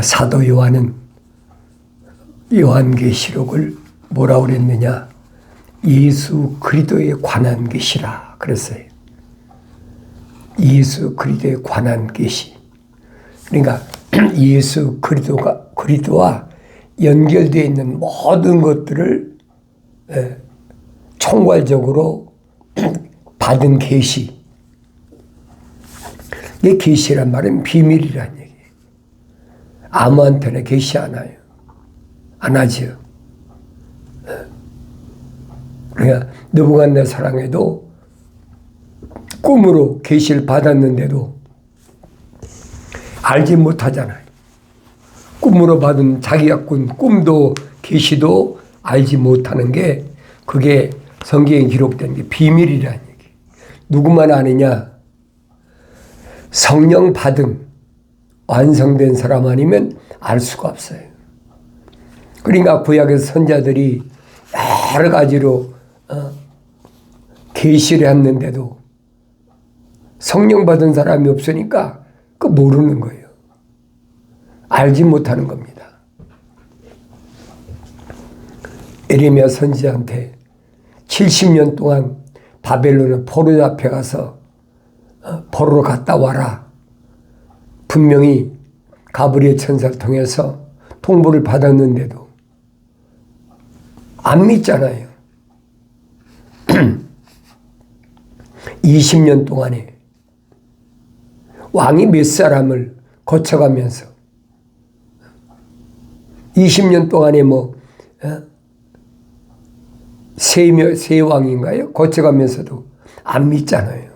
사도 요한은 요한계시록을 뭐라고 그랬느냐? 예수 그리스도에 관한 계시라 그랬어요. 예수 그리스도에 관한 계시. 그러니까 예수 그리스도와 연결되어 있는 모든 것들을 총괄적으로 받은 계시. 이 계시란 말은 비밀이란 얘기예요. 아무한테나 계시 안 해요. 안 하죠. 그러니까 느부갓네살에도 꿈으로 계시를 받았는데도 알지 못하잖아요. 꿈으로 받은 자기가 꾼 꿈도 계시도 알지 못하는 게 그게 성경에 기록된 게 비밀이라는 얘기. 누구만 아느냐? 성령 받은 완성된 사람 아니면 알 수가 없어요. 그러니까 구약에서 선자들이 여러 가지로 계시를 했는데도 성령 받은 사람이 없으니까 그 모르는 거예요. 알지 못하는 겁니다. 에레미야 선지자한테 70년 동안 바벨론의 포로 잡혀가서 포로로 갔다 와라. 분명히 가브리엘 천사를 통해서 통보를 받았는데도 안 믿잖아요. 20년 동안에 왕이 몇 사람을 거쳐가면서 20년 동안에 세 왕인가요? 거쳐가면서도 안 믿잖아요.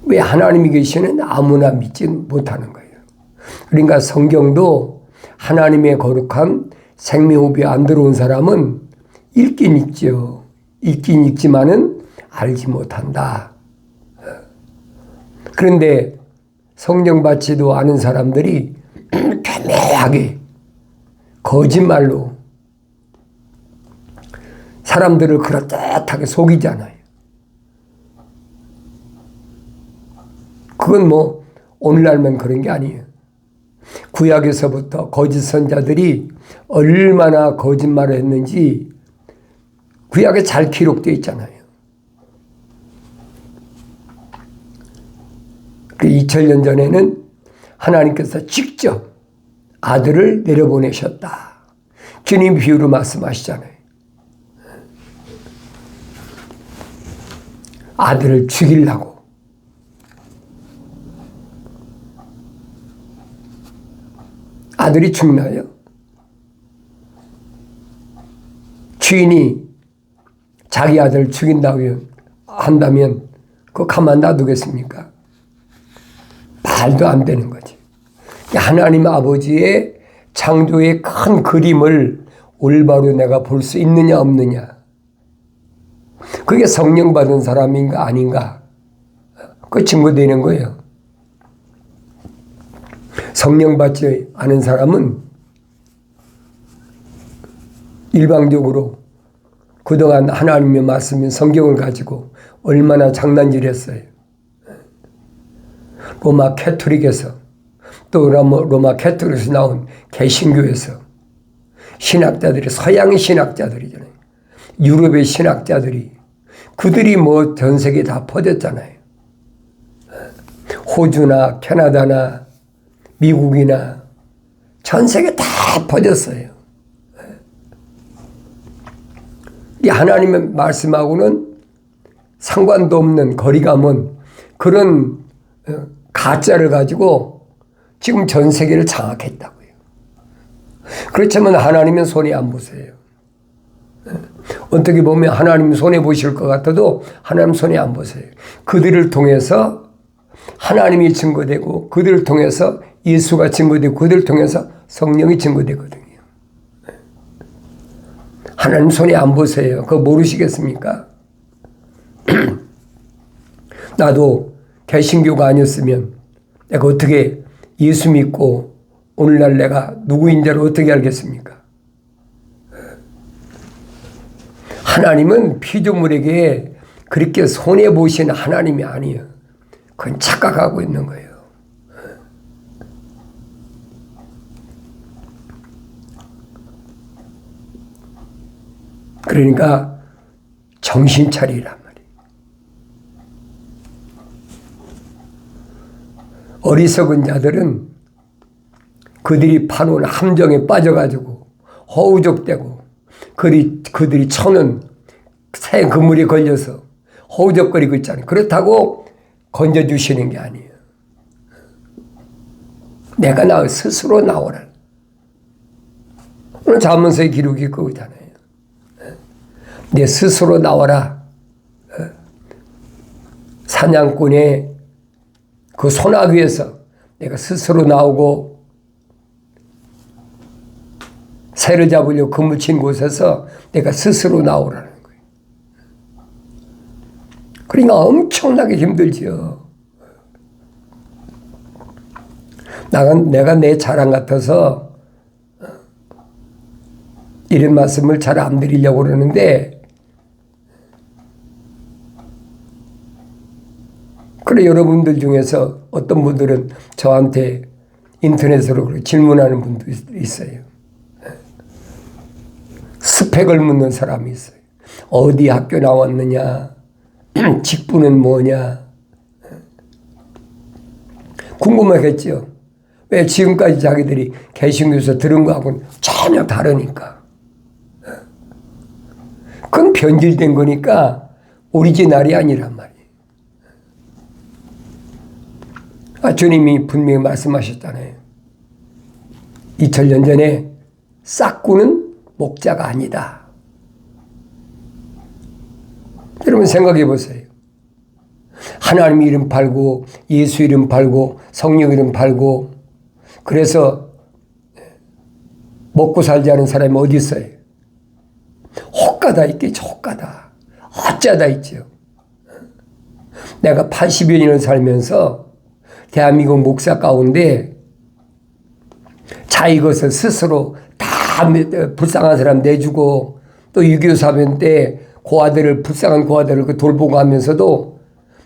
왜 하나님이 계시는 아무나 믿지 못하는 거예요. 그러니까 성경도 하나님의 거룩한 생명호흡이 안 들어온 사람은 읽긴 읽죠. 읽긴 읽지만은 알지 못한다. 그런데 성경 받지도 않은 사람들이 교묘하게 거짓말로 사람들을 그렇듯하게 속이잖아요. 그건 오늘날만 그런 게 아니에요. 구약에서부터 거짓 선자들이 얼마나 거짓말을 했는지 구약에 잘 기록되어 있잖아요. 2000년 전에는 하나님께서 직접 아들을 내려보내셨다. 주님 비유로 말씀하시잖아요. 아들을 죽이려고. 아들이 죽나요? 주인이 자기 아들을 죽인다고 한다면 그거 가만 놔두겠습니까? 말도 안 되는 거지. 하나님 아버지의 창조의 큰 그림을 올바로 내가 볼 수 있느냐 없느냐. 그게 성령 받은 사람인가 아닌가. 그 증거되는 거예요. 성령 받지 않은 사람은 일방적으로 그동안 하나님의 말씀인 성경을 가지고 얼마나 장난질했어요. 로마 캐토릭에서 또 로마 캐토릭에서 나온 개신교에서 신학자들이 서양 신학자들이잖아요. 유럽의 신학자들이 그들이 전 세계에 다 퍼졌잖아요. 호주나 캐나다나 미국이나 전 세계 다 퍼졌어요. 이 하나님의 말씀하고는 상관도 없는 거리가 먼 그런 가짜를 가지고 지금 전 세계를 장악했다고요. 그렇지만 하나님은 손해 안 보세요. 어떻게 보면 하나님 손해 보실 것 같아도 하나님 손해 안 보세요. 그들을 통해서 하나님이 증거되고 그들을 통해서 예수가 증거되고 그들을 통해서 성령이 증거되거든요. 하나님 손해 안 보세요. 그거 모르시겠습니까? 나도 개신교가 아니었으면 내가 어떻게 예수 믿고 오늘날 내가 누구인지를 어떻게 알겠습니까? 하나님은 피조물에게 그렇게 손해보시는 하나님이 아니에요. 그건 착각하고 있는 거예요. 그러니까 정신 차리란 말이에요. 어리석은 자들은 그들이 파놓은 함정에 빠져가지고 허우적대고 그들이 쳐는 새 그물에 걸려서 허우적거리고 있잖아요. 그렇다고 건져주시는 게 아니에요. 내가 스스로 나오라. 오늘 잠언서의 기록이 그거잖아요. 내 스스로 나와라. 사냥꾼의 그 소나귀에서 내가 스스로 나오고 새를 잡으려고 그물 친 곳에서 내가 스스로 나오라는 거예요. 그러니까 엄청나게 힘들지요. 내가 내 자랑 같아서 이런 말씀을 잘 안 드리려고 그러는데, 그래 여러분들 중에서 어떤 분들은 저한테 인터넷으로 질문하는 분도 있어요. 스펙을 묻는 사람이 있어요. 어디 학교 나왔느냐, 직분은 뭐냐, 궁금하겠죠. 왜? 지금까지 자기들이 개신교에서 들은 거하고는 전혀 다르니까. 그건 변질된 거니까 오리지널이 아니란 말이에요. 주님이 분명히 말씀하셨잖아요. 2000년 전에 싹구는 목자가 아니다. 여러분 생각해 보세요. 하나님 이름 팔고 예수 이름 팔고 성령 이름 팔고 그래서 먹고 살지 않은 사람이 어디 있어요? 혹가다 있겠죠. 혹가다. 어쩌다 있죠. 내가 80여 년을 살면서 대한민국 목사 가운데 자기 것을 스스로 다 불쌍한 사람 내주고 또 6.25 사변 때 고아들을 불쌍한 고아들을 돌보고 하면서도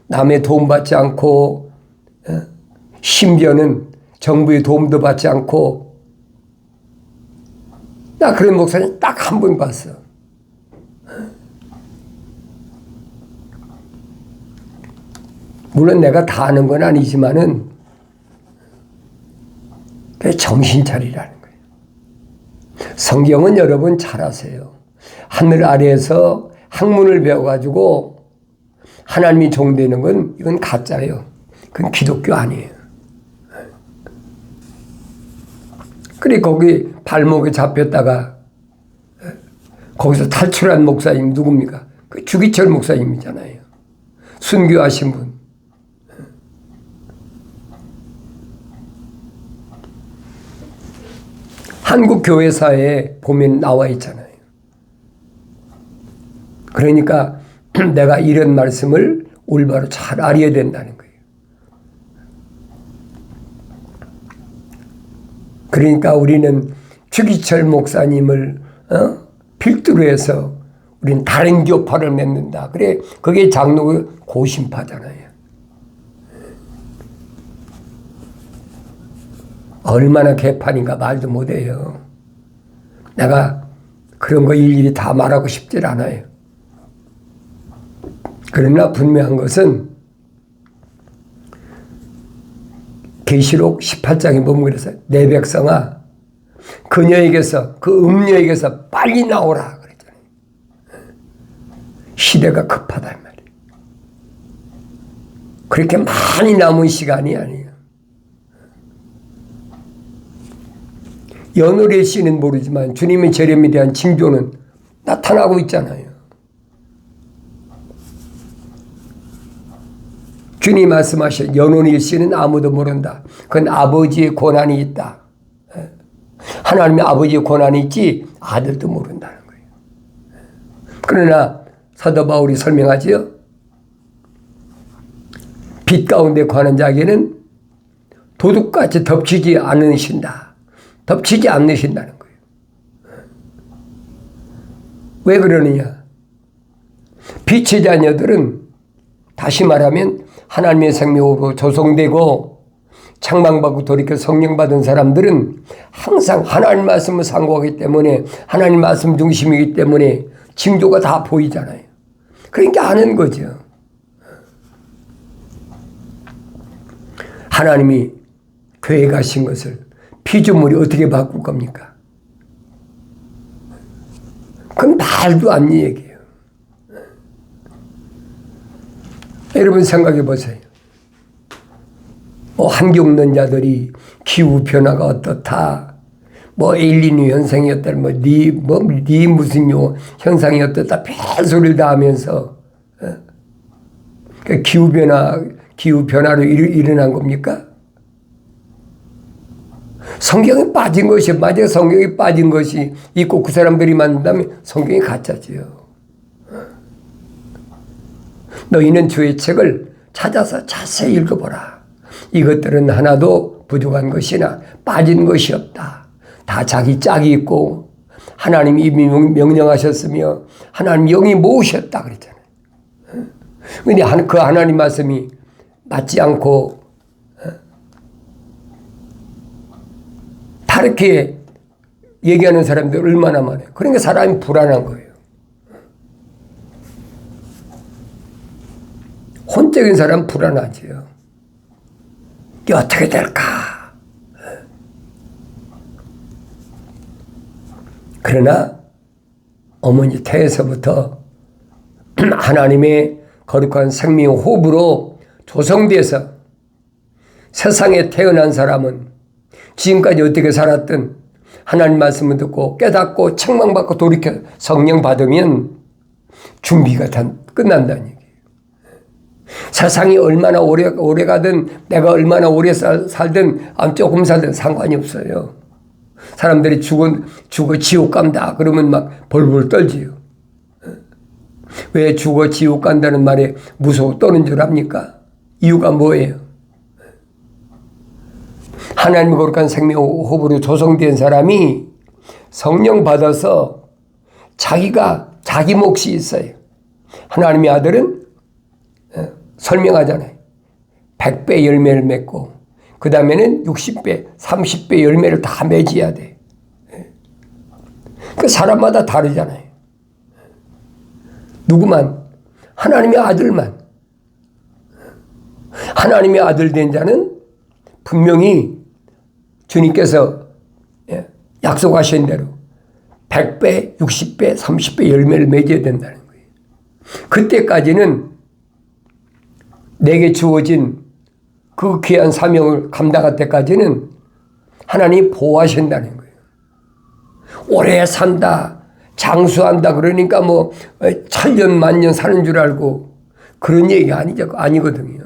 남의 도움받지 않고 심지어는 정부의 도움도 받지 않고 나 그런 목사님 딱 한 번 봤어. 물론 내가 다 아는 건 아니지만은 정신 차리라는 거예요. 성경은 여러분 잘 아세요. 하늘 아래에서 학문을 배워가지고 하나님이 종되는 건 이건 가짜예요. 그건 기독교 아니에요. 그래 거기 발목에 잡혔다가 거기서 탈출한 목사님 누굽니까? 그 주기철 목사님이잖아요. 순교하신 분. 한국 교회사에 보면 나와 있잖아요. 그러니까 내가 이런 말씀을 올바로 잘 알아야 된다는 거예요. 그러니까 우리는 주기철 목사님을 필두로 해서 우리는 다른 교파를 맺는다. 그래 그게 장로 고심파잖아요. 얼마나 개판인가 말도 못해요. 내가 그런 거 일일이 다 말하고 싶질 않아요. 그러나 분명한 것은 계시록 18장에 보면 그래서 내 백성아 그녀에게서 그 음녀에게서 빨리 나오라 그랬잖아요. 시대가 급하단 말이에요. 그렇게 많이 남은 시간이 아니에요. 연월의 씨는 모르지만 주님의 재림에 대한 징조는 나타나고 있잖아요. 주님 말씀하신 연월의 씨는 아무도 모른다. 그건 아버지의 권한이 있다. 하나님의 아버지의 권한이 있지 아들도 모른다는 거예요. 그러나 사도 바울이 설명하지요. 빛 가운데 관한 자에게는 도둑같이 덮치지 않으신다. 덮치지 않으신다는 거예요. 왜 그러느냐? 빛의 자녀들은 다시 말하면 하나님의 생명으로 조성되고 창망받고 돌이켜 성령 받은 사람들은 항상 하나님 말씀을 상고하기 때문에 하나님 말씀 중심이기 때문에 징조가 다 보이잖아요. 그러니까 아는 거죠. 하나님이 교회 가신 것을 피조물이 어떻게 바꿀 겁니까? 그건 말도 안 되는 얘기예요. 여러분 생각해 보세요. 환경 논자들이 기후 변화가 어떻다, 엘니뇨 현상이었다, 네 무슨 현상이 어떻다, 별소리를 다 하면서 기후 변화로 일어난 겁니까? 성경에 빠진 것이, 만약 성경에 빠진 것이 있고 그 사람들이 만든다면 성경이 가짜지요. 너희는 주의 책을 찾아서 자세히 읽어보라. 이것들은 하나도 부족한 것이나 빠진 것이 없다. 다 자기 짝이 있고 하나님이 이미 명령하셨으며 하나님 영이 모으셨다 그랬잖아요. 그런데 그 하나님 말씀이 맞지 않고 다르게 얘기하는 사람들 얼마나 많아요. 그러니까 사람이 불안한 거예요. 혼적인 사람은 불안하지요. 이게 어떻게 될까? 그러나 어머니 태에서부터 하나님의 거룩한 생명 호흡으로 조성돼서 세상에 태어난 사람은 지금까지 어떻게 살았든 하나님 말씀을 듣고 깨닫고 책망받고 돌이켜 성령 받으면 준비가 다 끝난다는 얘기예요. 세상이 얼마나 오래 가든 내가 얼마나 오래 살든 조금 살든 상관이 없어요. 사람들이 죽어 지옥 간다 그러면 막 벌벌 떨지요. 왜 죽어 지옥 간다는 말에 무서워 떠는 줄 압니까? 이유가 뭐예요? 하나님의 거룩한 생명 호흡으로 조성된 사람이 성령 받아서 자기 몫이 있어요. 하나님의 아들은 설명하잖아요. 100배 열매를 맺고 그 다음에는 60배, 30배 열매를 다 맺어야 돼. 그 사람마다 다르잖아요. 누구만? 하나님의 아들만. 하나님의 아들 된 자는 분명히 주님께서 약속하신 대로 100배, 60배, 30배 열매를 맺어야 된다는 거예요. 그때까지는 내게 주어진 그 귀한 사명을 감당할 때까지는 하나님이 보호하신다는 거예요. 오래 산다, 장수한다 그러니까 천년 만년 사는 줄 알고 그런 얘기가 아니거든요.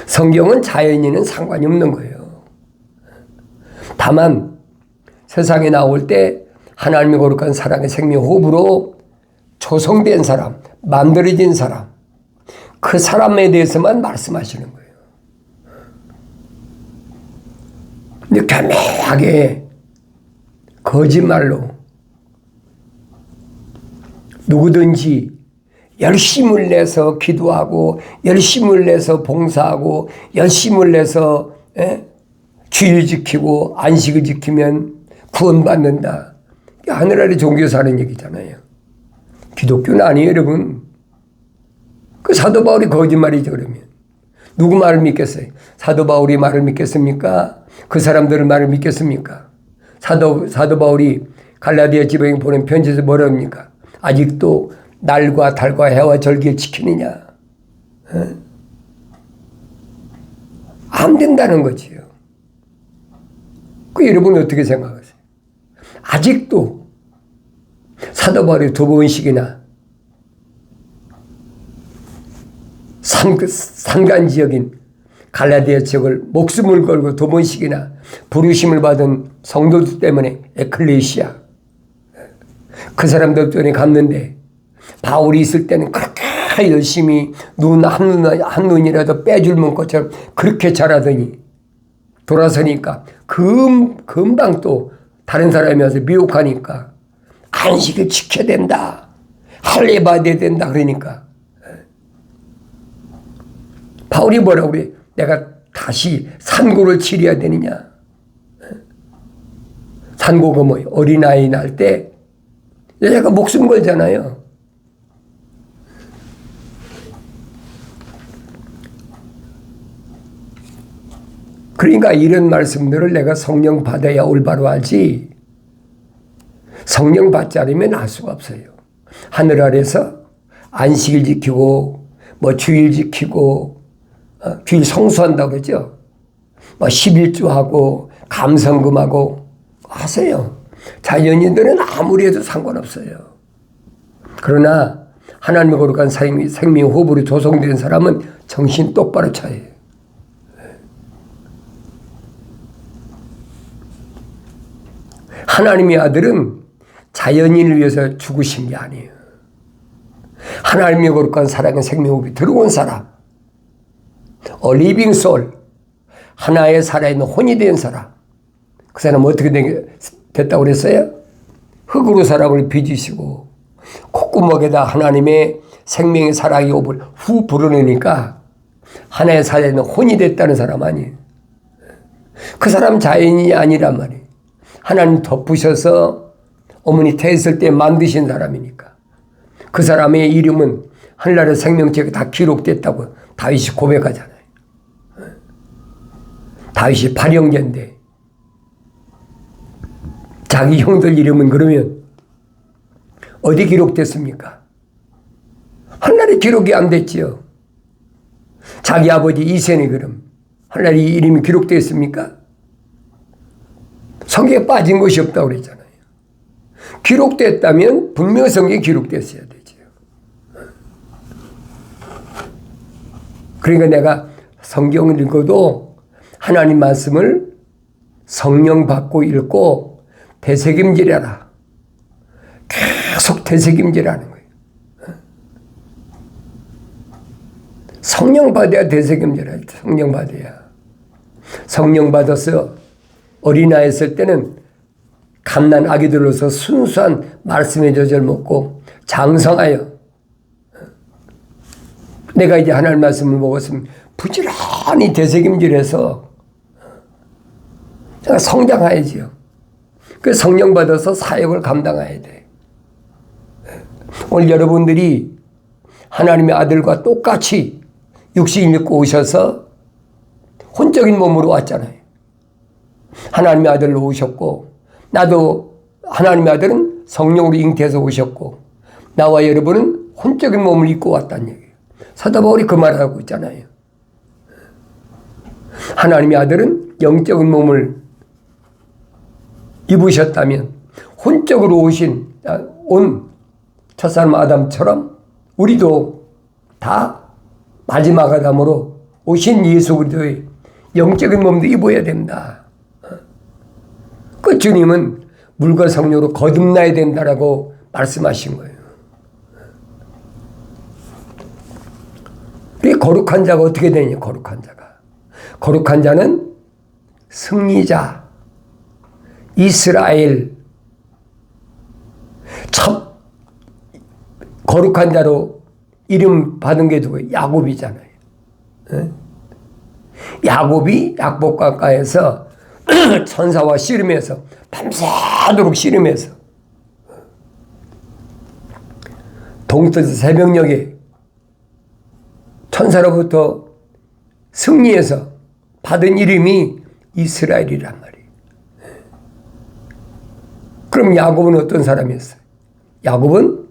성경은 자연인은 상관이 없는 거예요. 다만 세상에 나올 때 하나님의 거룩한 사랑의 생명 호흡으로 조성된 사람, 만들어진 사람, 그 사람에 대해서만 말씀하시는 거예요. 근데 교묘하게 거짓말로 누구든지 열심을 내서 기도하고 열심을 내서 봉사하고 열심을 내서 주일 지키고 안식을 지키면 구원받는다. 하늘 아래 종교에서 하는 얘기잖아요. 기독교는 아니에요, 여러분. 그 사도 바울이 거짓말이죠, 그러면. 누구 말을 믿겠어요? 사도 바울이 말을 믿겠습니까? 그 사람들의 말을 믿겠습니까? 사도 바울이 갈라디아 지방에 보낸 편지에서 뭐라 합니까? 아직도 날과 달과 해와 절기를 지키느냐? 안 된다는 거지요. 그 여러분 어떻게 생각하세요? 아직도 사도 바울이 2번씩이나 산간 지역인 갈라디아 지역을 목숨을 걸고 2번씩이나 부르심을 받은 성도들 때문에 에클레시아 그 사람들 때문에 갔는데 바울이 있을 때는 그렇게 열심히 한 눈이라도 빼줄만 것처럼 그렇게 잘하더니 돌아서니까 금방 또 다른 사람이 와서 미혹하니까 안식을 지켜야 된다. 할례 받아야 된다. 그러니까 바울이 뭐라고 그래? 내가 다시 산고를 치러야 되느냐? 산고가 뭐예요? 어린아이 날 때 여자가 목숨 걸잖아요. 그러니까 이런 말씀들을 내가 성령 받아야 올바로 하지, 성령 받지 않으면 할 수가 없어요. 하늘 아래서 안식일 지키고 뭐 주일 지키고 주일 성수한다고 그러죠. 뭐 11조하고 감성금하고 하세요. 자연인들은 아무리 해도 상관없어요. 그러나 하나님의 거룩한 생명 호흡으로 조성된 사람은 정신 똑바로 차야 해요. 하나님의 아들은 자연인을 위해서 죽으신 게 아니에요. 하나님의 거룩한 사랑의 생명호흡이 들어온 사람, A living soul, 하나의 살아있는 혼이 된 사람. 그 사람은 어떻게 됐다고 그랬어요? 흙으로 사람을 빚으시고 콧구멍에다 하나님의 생명의 사랑의 호흡을 후 불어내니까 하나의 살아있는 혼이 됐다는 사람 아니에요. 그 사람 자연인이 아니란 말이에요. 하나님 덮으셔서 어머니 태했을 때 만드신 사람이니까. 그 사람의 이름은 하늘나라 생명책에 다 기록됐다고 다윗이 고백하잖아요. 다윗이 발령제인데 자기 형들 이름은 그러면 어디 기록됐습니까? 하늘나라에 기록이 안 됐지요. 자기 아버지 이세는 그럼 하늘나라에 이름이 기록됐습니까? 성경에 빠진 것이 없다고 그랬잖아요. 기록됐다면 분명히 성경에 기록됐어야 되죠. 그러니까 내가 성경을 읽어도 하나님 말씀을 성령 받고 읽고 되새김질해라. 계속 되새김질하는 거예요. 성령 받아야 되새김질해야 돼. 성령 받아야. 성령 받아서 어린아이 있을 때는 갓난 아기들로서 순수한 말씀의 젖을 먹고 장성하여 내가 이제 하나님 말씀을 먹었으면 부지런히 되새김질해서 성장해야지요. 그 성령 받아서 사역을 감당해야 돼. 오늘 여러분들이 하나님의 아들과 똑같이 육신을 입고 오셔서 혼적인 몸으로 왔잖아요. 하나님의 아들로 오셨고 나도 하나님의 아들은 성령으로 잉태해서 오셨고 나와 여러분은 혼적인 몸을 입고 왔다는 얘기예요. 사도 바울이 그 말을 하고 있잖아요. 하나님의 아들은 영적인 몸을 입으셨다면 혼적으로 온 첫사람 아담처럼 우리도 다 마지막 아담으로 오신 예수 그리스도의 영적인 몸도 입어야 된다. 그 주님은 물과 성령으로 거듭나야 된다라고 말씀하신 거예요. 이 거룩한 자가 어떻게 되냐? 거룩한 자가. 거룩한 자는 승리자, 이스라엘, 첫 거룩한 자로 이름 받은 게 누구예요? 야곱이잖아요. 야곱이 약복강가에서 천사와 씨름해서 밤새도록 씨름해서 동떨어서 새벽녘에 천사로부터 승리해서 받은 이름이 이스라엘이란 말이에요. 그럼 야곱은 어떤 사람이었어요? 야곱은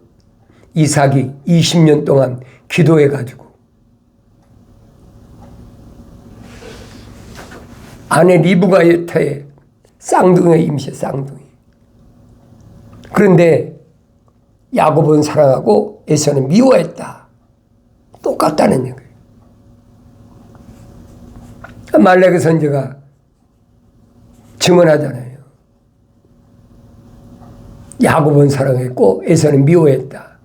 이삭이 20년 동안 기도해가지고 아내 리브가의 터에 쌍둥이가 임시해, 쌍둥이. 그런데 야곱은 사랑하고 에서는 미워했다. 똑같다는 얘기예요. 말라기 선지가 증언하잖아요. 야곱은 사랑했고 에서는 미워했다.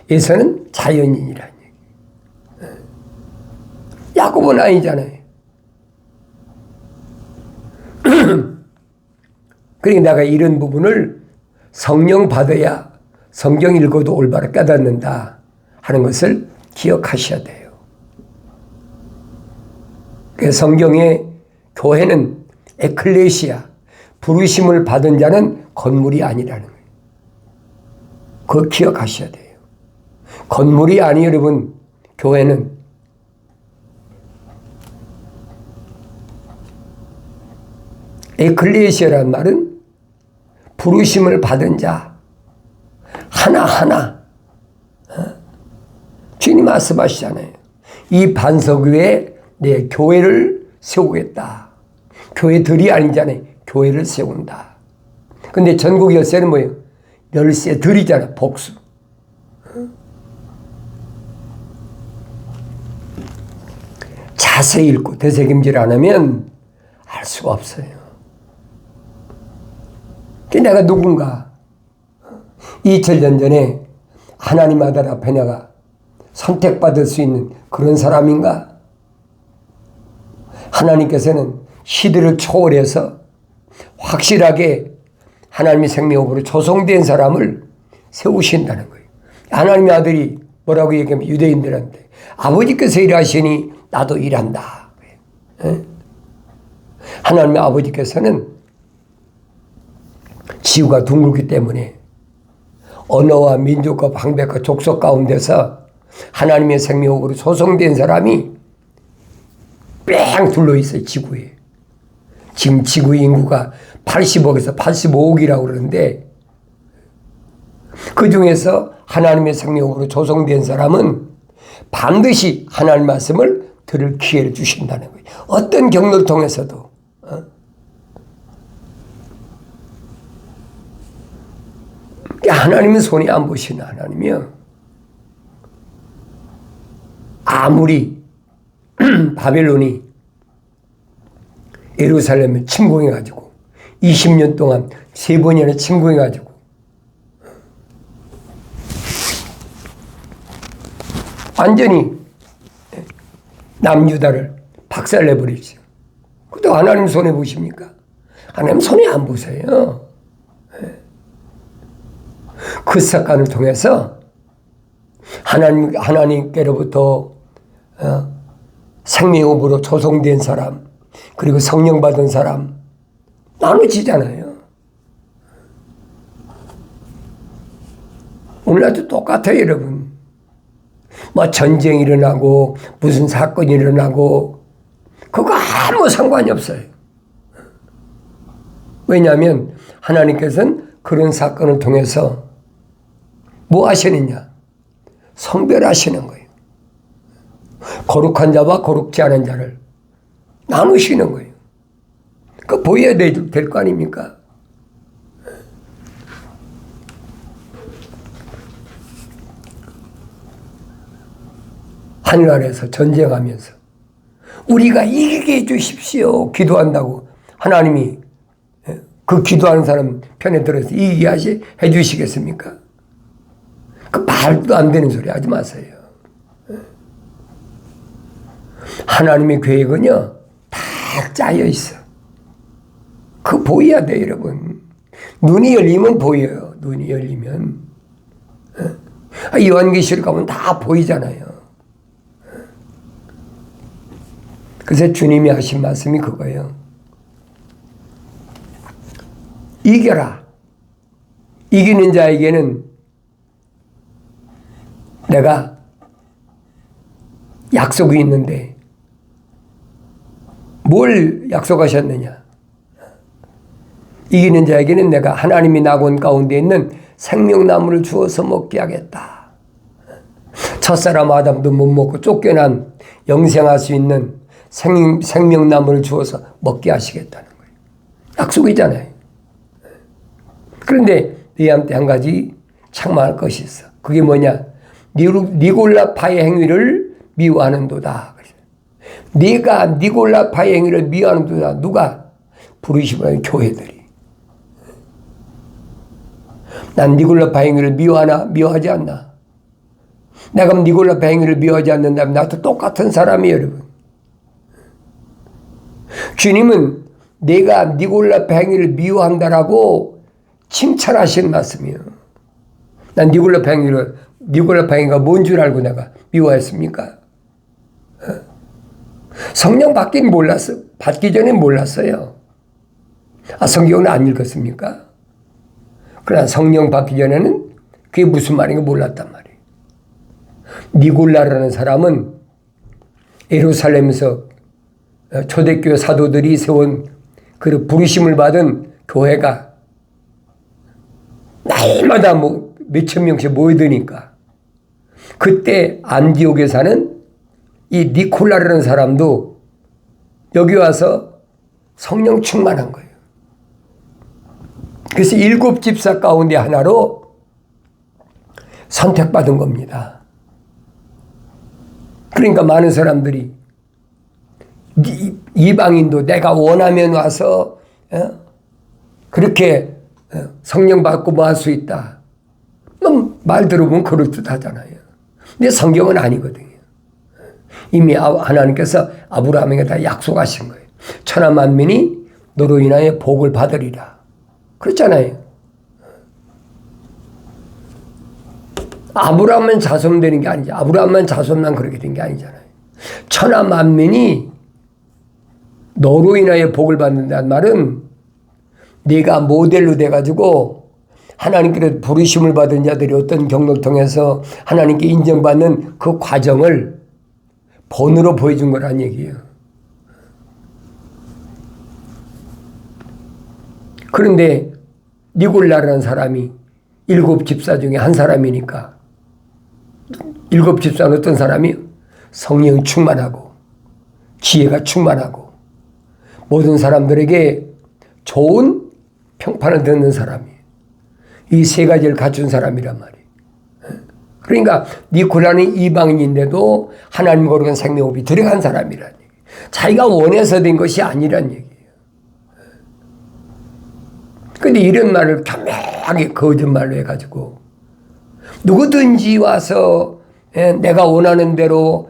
에서는 자연인이라는 얘기예요. 야곱은 아니잖아요. 그러니까 내가 이런 부분을 성령 받아야 성경 읽어도 올바로 깨닫는다 하는 것을 기억하셔야 돼요. 그래서 성경의 교회는 에클레시아, 부르심을 받은 자는 건물이 아니라는 거예요. 그거 기억하셔야 돼요. 건물이 아니 여러분, 교회는 에클레시아란 말은 부르심을 받은 자 하나하나, 주님 말씀하시잖아요. 이 반석 위에 내 교회를 세우겠다. 교회들이 아니잖아요. 교회를 세운다. 근데 전국 열쇠는 뭐예요? 열쇠들이잖아. 복수. 자세히 읽고 되새김질 안 하면 알 수가 없어요. 내가 누군가 2000년 전에 하나님 아들 앞에 내가 선택받을 수 있는 그런 사람인가? 하나님께서는 시대를 초월해서 확실하게 하나님의 생명으로 조성된 사람을 세우신다는 거예요. 하나님의 아들이 뭐라고 얘기하면 유대인들한테 아버지께서 일하시니 나도 일한다. 하나님의 아버지께서는 지구가 둥글기 때문에 언어와 민족과 방백과 족속 가운데서 하나님의 생명으로 조성된 사람이 뺑 둘러있어요. 지구에. 지금 지구 인구가 80억에서 85억이라고 그러는데 그 중에서 하나님의 생명으로 조성된 사람은 반드시 하나님 말씀을 들을 기회를 주신다는 거예요. 어떤 경로를 통해서도. 하나님은 손이 안 보시는 하나님이요. 아무리 바벨론이 예루살렘을 침공해가지고 20년 동안 3번이나 침공해가지고 완전히 남유다를 박살내버리죠. 그것도 하나님 손에 보십니까? 하나님 손에 안 보세요. 그 사건을 통해서 하나님께로부터 생명으로 조성된 사람, 그리고 성령 받은 사람 나눠지잖아요. 오늘날도 똑같아요, 여러분. 뭐 전쟁이 일어나고 무슨 사건이 일어나고 그거 아무 상관이 없어요. 왜냐하면 하나님께서는 그런 사건을 통해서 뭐 하시느냐? 성별하시는 거예요. 거룩한 자와 거룩지 않은 자를 나누시는 거예요. 그거 보여야 될 거 아닙니까? 하늘 아래서 전쟁하면서 우리가 이기게 해주십시오 기도한다고 하나님이 그 기도하는 사람 편에 들어서 이기게 해주시겠습니까? 그 말도 안 되는 소리 하지 마세요. 하나님의 계획은요 다 짜여 있어. 그거 보여야 돼, 여러분. 눈이 열리면 보여요. 눈이 열리면. 요한계시록 가면 다 보이잖아요. 그래서 주님이 하신 말씀이 그거예요. 이겨라. 이기는 자에게는 내가 약속이 있는데 뭘 약속하셨느냐? 이기는 자에게는 내가 하나님이 낙원 가운데 있는 생명나무를 주어서 먹게 하겠다. 첫사람 아담도 못 먹고 쫓겨난 영생할 수 있는 생명나무를 주어서 먹게 하시겠다는 거예요. 약속이잖아요. 그런데 너희한테 한 가지 책망할 것이 있어. 그게 뭐냐? 니골라파의 행위를 미워하는도다. 네가 니골라파의 행위를 미워하는도다. 누가? 부르심을 교회들이. 난 니골라파의 행위를 미워하나? 미워하지 않나? 내가 니골라파의 행위를 미워하지 않는다면 나도 똑같은 사람이에요, 여러분. 주님은 내가 니골라파 행위를 미워한다라고 칭찬하신 말씀이에요. 난 니골라파 행위가 뭔 줄 알고 내가 미워했습니까? 성령 받기 전에 몰랐어요. 성경은 안 읽었습니까? 그러나 성령 받기 전에는 그게 무슨 말인가 몰랐단 말이에요. 니골라라는 사람은 예루살렘에서 초대교회 사도들이 세운 그 부르심을 받은 교회가 날마다 뭐 몇천 명씩 모여드니까 그때 안디옥에 사는 이 니콜라라는 사람도 여기 와서 성령 충만한 거예요. 그래서 7 집사 가운데 하나로 선택받은 겁니다. 그러니까 많은 사람들이 이방인도 내가 원하면 와서 그렇게 성령 받고 뭐 할 수 있다. 말 들어보면 그럴듯하잖아요. 근데 성경은 아니거든요. 이미 하나님께서 아브라함에게 다 약속하신 거예요. 천하 만민이 너로 인하여 복을 받으리라. 그렇잖아요. 아브라함만 자손되는 게 아니죠. 아브라함만 자손만 그렇게 된 게 아니잖아요. 천하 만민이 너로 인하여 복을 받는다는 말은 네가 모델로 돼가지고 하나님께로 부르심을 받은 자들이 어떤 경로를 통해서 하나님께 인정받는 그 과정을 본으로 보여준 거란 얘기예요. 그런데 니골라라는 사람이 7 집사 중에 한 사람이니까 7 집사는 어떤 사람이 성령 충만하고 지혜가 충만하고 모든 사람들에게 좋은 평판을 듣는 사람이에요. 이 3가지를 갖춘 사람이란 말이에요. 그러니까 니콜라는 이방인인데도 하나님 거룩한 생명호흡이 들어간 사람이란 얘기예요. 자기가 원해서 된 것이 아니란 얘기예요. 그런데 이런 말을 교묘하게 거짓말로 해가지고 누구든지 와서 내가 원하는 대로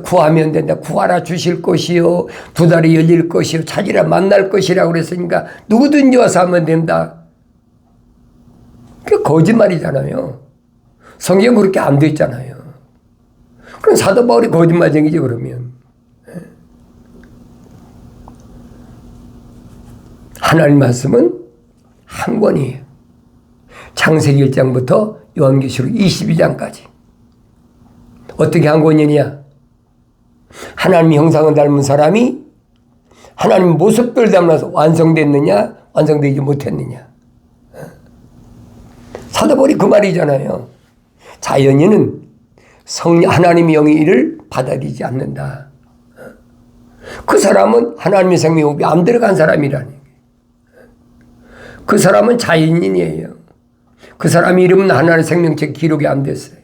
구하면 된다. 구하라 주실 것이요. 2달이 열릴 것이요. 찾으라 만날 것이라고 그랬으니까 누구든지 와서 하면 된다. 그게 거짓말이잖아요. 성경 그렇게 안 돼 있잖아요. 그럼 사도 바울이 거짓말쟁이지 그러면. 하나님 말씀은 한 권이에요. 창세기 1장부터 요한계시록 22장까지. 어떻게 한 권이냐? 하나님 형상을 닮은 사람이 하나님 모습을 닮아서 완성됐느냐 완성되지 못했느냐. 사도 바울이 그 말이잖아요. 자연인은 하나님의 영의 일을 받아들이지 않는다. 그 사람은 하나님의 생명호흡이 안 들어간 사람이라니. 그 사람은 자연인이에요. 그 사람 이름은 하나님의 생명책 기록이 안 됐어요.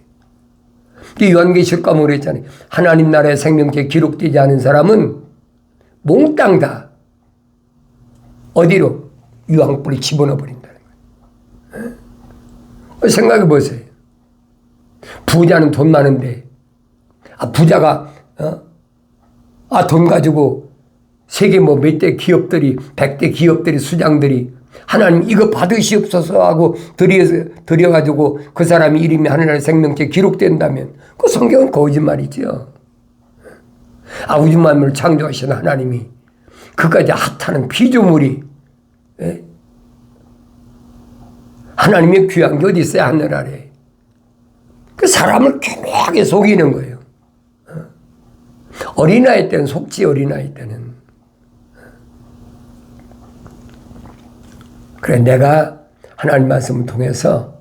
요한계시록 가면 그랬잖아요. 하나님 나라의 생명책 기록되지 않은 사람은 몽땅 다 어디로? 유황불에 집어넣어 버린다는 거예요. 생각해 보세요. 부자는 돈 많은데 부자가 돈 가지고 세계 뭐 몇 대 기업들이 100대 기업들이 수장들이 하나님 이거 받으시옵소서 하고 드려가지고 그 사람이 이름이 하나님의 생명책 기록된다면 그 성경은 거짓말이죠. 아버지 만물을 창조하신 하나님이 그까지 핫하는 피조물이 하나님의 귀한 게 어디 있어요? 하늘 아래. 그 사람을 교묘하게 속이는 거예요. 어린아이 때는 속지 어린아이 때는. 그래 내가 하나님 말씀을 통해서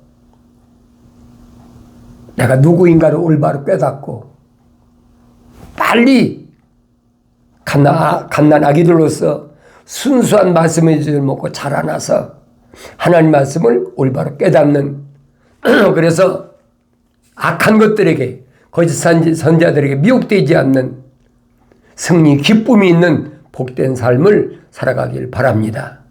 내가 누구인가를 올바로 깨닫고 빨리 갓난 아기들로서 순수한 말씀의 줄을 먹고 자라나서 하나님 말씀을 올바로 깨닫는 그래서 악한 것들에게 거짓 선자들에게 미혹되지 않는 승리 기쁨이 있는 복된 삶을 살아가길 바랍니다.